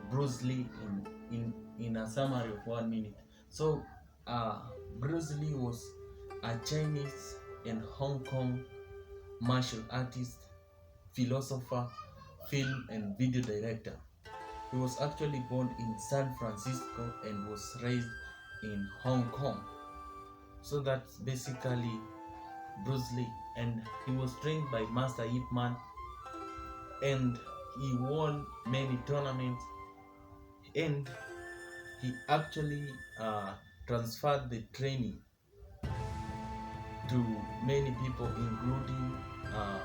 Bruce Lee in a summary of 1 minute. So uh, Bruce Lee was a Chinese and Hong Kong martial artist, philosopher, film and video director. He was actually born in San Francisco and was raised in Hong Kong. So that's basically Bruce Lee, and he was trained by Master Ip Man, and he won many tournaments, and he actually transferred the training to many people, including uh,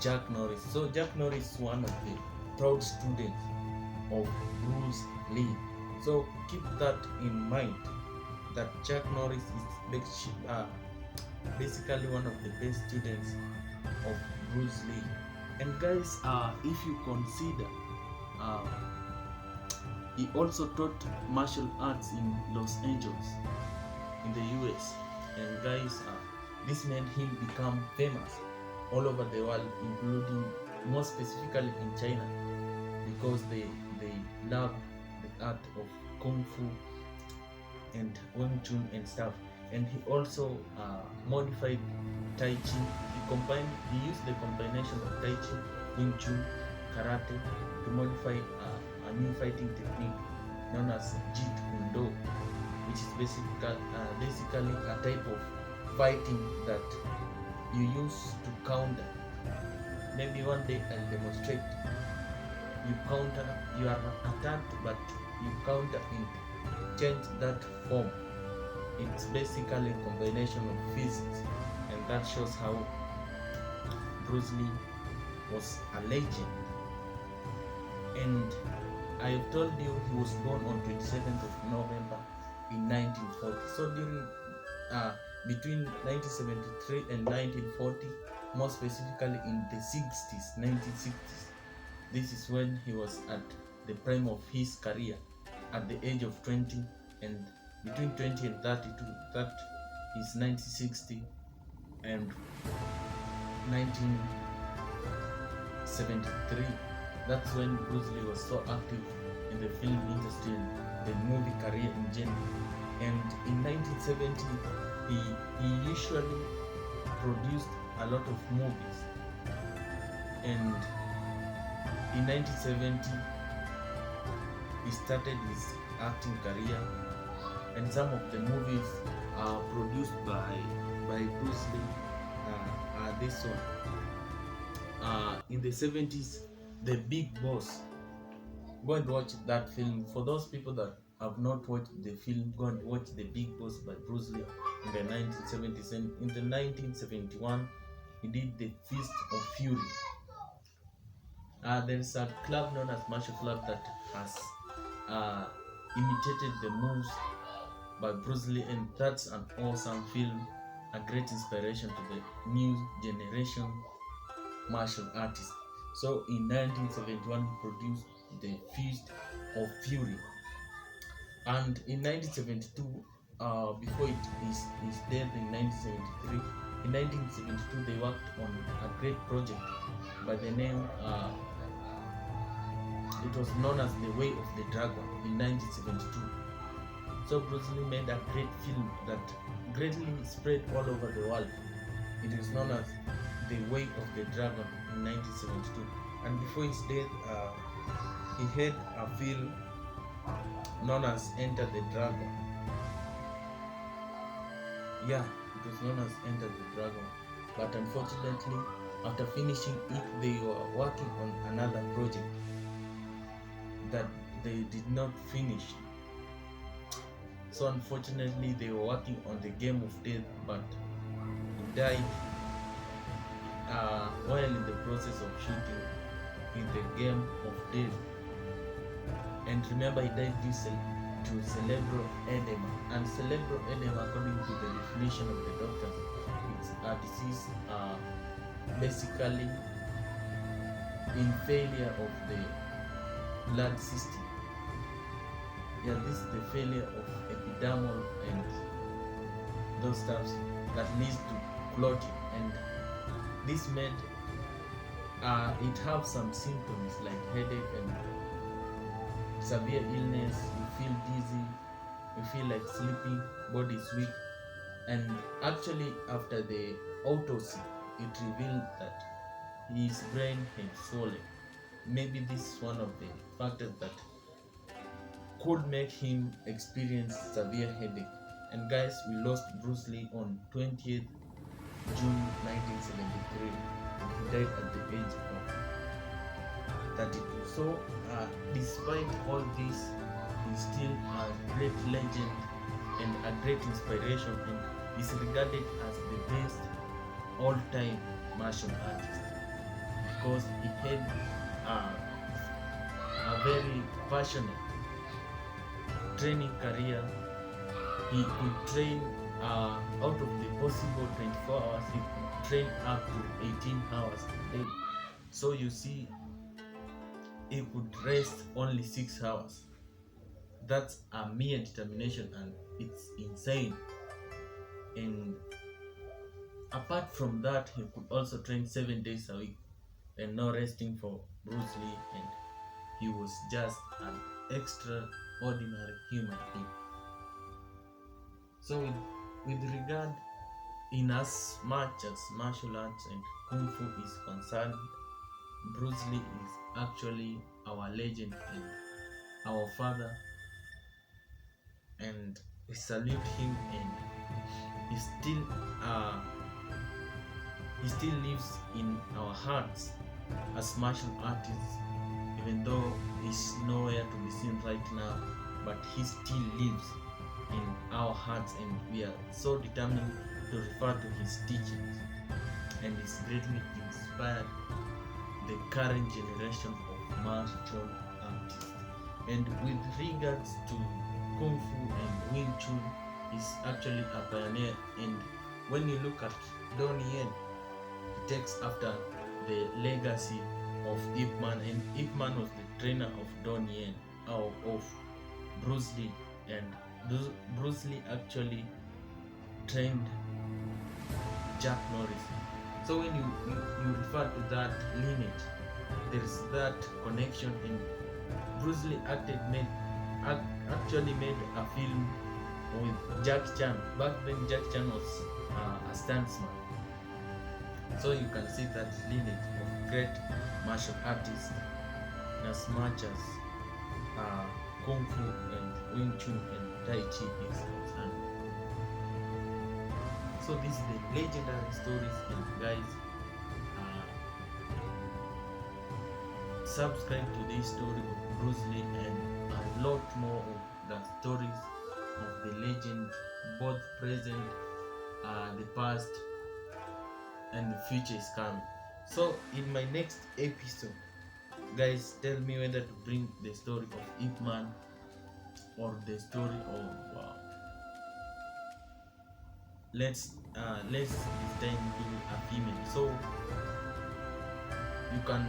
Jack Norris. So Jack Norris is one of the proud students of Bruce Lee. So keep that in mind, that Jack Norris is basically one of the best students of Bruce Lee. And guys, if you consider, uh, he also taught martial arts in Los Angeles, in the US. And guys, this made him become famous all over the world, including more specifically in China, because they love the art of Kung Fu and Wing Chun and stuff. And he also modified Tai Chi. He used the combination of Tai Chi, Wing Chun, Karate to modify a new fighting technique known as Jeet Kune Do, which is basically a type of fighting that you use to counter. Maybe one day I'll demonstrate. You counter, you are attacked, but you counter and change that form. It's basically a combination of physics, and that shows how Bruce Lee was a legend. And I told you he was born on 27th of November in 1940. So during between 1973 and 1940, more specifically in the 1960s, this is when he was at the prime of his career, at the age of 20, and between 20 and 32, that is 1960 and 1973. That's when Bruce Lee was so active in the film industry and the movie career in general. And in 1970, he usually produced a lot of movies. And in 1970, he started his acting career, and some of the movies are produced by Bruce Lee are this one. In the 70s, The Big Boss. Go and watch that film. For those people that have not watched the film, go and watch The Big Boss by Bruce Lee in the 1970s. And in the 1971, he did The Fist of Fury. There's a club known as Martial Club that has imitated the moves by Bruce Lee, and that's an awesome film, a great inspiration to the new generation martial artists. So in 1971, he produced The Fist of Fury, and in 1972, before his death in 1973, in 1972 they worked on a great project by the name, it was known as The Way of the Dragon in 1972. So Bruce Lee made a great film that greatly spread all over the world. It is known as The Way of the Dragon in 1972. And before his death, he had a film known as Enter the Dragon. Yeah, it was known as Enter the Dragon. But unfortunately, after finishing it, they were working on another project that they did not finish. So unfortunately, they were working on the Game of Death, but he died while in the process of shooting in the Game of Death. And remember, he died due to cerebral edema. And cerebral edema, according to the definition of the doctors, it's a disease basically in failure of the blood system. Yeah, this is the failure of epidermal and those stuffs that leads to clotting, and this made it have some symptoms like headache and severe illness, you feel dizzy, you feel like sleeping, body is weak. And actually, after the autopsy, it revealed that his brain had swollen. Maybe this is one of the factors that could make him experience severe headache. And guys, we lost Bruce Lee on 20th June 1973. He died at the age of 32. So, despite all this, he's still a great legend and a great inspiration, and is regarded as the best all-time martial artist because he had a very passionate training career. He could train out of the possible 24 hours, he could train up to 18 hours a day. So you see, he could rest only 6 hours. That's a mere determination, and it's insane. And apart from that, he could also train 7 days a week and no resting for Bruce Lee, and he was just an extraordinary human being. So with regard, in as much as martial arts and kung fu is concerned, Bruce Lee is actually our legend and our father, and we salute him, and he still lives in our hearts as martial artists, even though he's nowhere to be seen right now, but he still lives in our hearts, and we are so determined to refer to his teachings, and he's greatly inspired the current generation of martial artists. And with regards to Kung Fu and Wing Chun, is actually a pioneer, and when you look at Donnie Yen, he takes after the legacy of Ip Man, and Ip Man was the trainer of Donnie Yen, of Bruce Lee, and Bruce Lee actually trained Chuck Norris. So when you refer to that lineage, there is that connection, and Bruce Lee actually made a film with Jackie Chan. Back then, Jackie Chan was a stuntsman. So you can see that lineage of great martial artists, as much as Kung Fu and Wing Chun and Tai Chi is concerned. So this is the legendary stories, and guys, subscribe to this story of Bruce Lee and a lot more of the stories of the legend, both present, the past, and the future is coming. So in my next episode, guys, tell me whether to bring the story of Ip Man or the story of let's this time do a female. So you can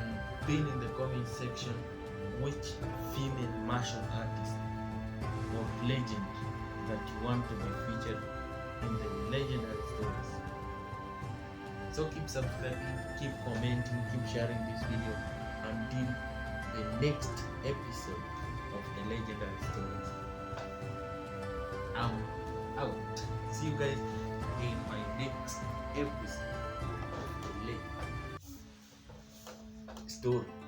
pin in the comment section which female martial artist or legend that you want to be featured in the legendary stories. So keep subscribing, keep commenting, keep sharing this video until the next episode of the legendary stories. I'm out. See you guys in my next episode of the story.